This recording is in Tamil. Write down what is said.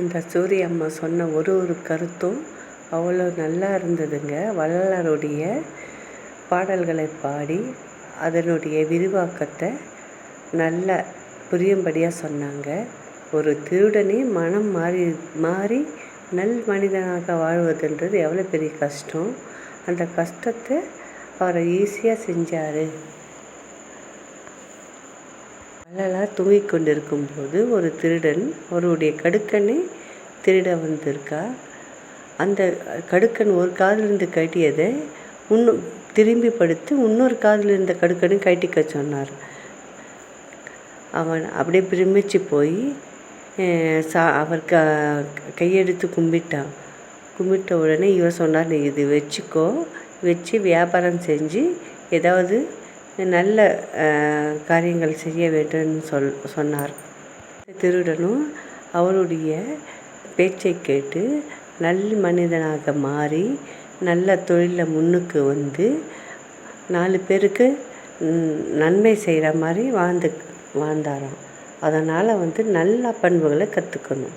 இந்த சூரிய அம்மா சொன்ன ஒரு ஒரு கருத்தும் அவ்வளோ நல்லா இருந்ததுங்க. வள்ளலாருடைய பாடல்களை பாடி அதனுடைய விரிவாக்கத்தை நல்லா புரியும்படியாக சொன்னாங்க. ஒரு திருடனே மனம் மாறி நல் மனிதனாக வாழ்வதுன்றது எவ்வளோ பெரிய கஷ்டம். அந்த கஷ்டத்தை அவர் ஈஸியாக செஞ்சார். வள்ளலார் தூங்கிக் கொண்டிருக்கும்போது ஒரு திருடன் அவருடைய கடுக்கனை திருட வந்திருக்கா. அந்த கடுக்கன் ஒரு காதிலிருந்து கட்டியதை திரும்பி படுத்து இன்னொரு காதில் இருந்த கடுக்கனை கட்டிக்க சொன்னார். அவன் அப்படியே பிரமிச்சு போய் அவர் கையெடுத்து கும்பிட்டான். கும்பிட்ட உடனே இவர் சொன்னார், நீ இது வச்சுக்கோ, வச்சு வியாபாரம் செஞ்சு ஏதாவது நல்ல காரியங்கள் செய்ய வேண்டும்னு சொன்னார். திருடனும் அவருடைய பேச்சை கேட்டு நல் மனிதனாக மாறி நல்ல தொழிலில் முன்னுக்கு வந்து 4 பேருக்கு நன்மை செய்கிற மாதிரி வாழ்ந்தாராம். அதனால் நல்ல பண்புகளை கற்றுக்கணும்.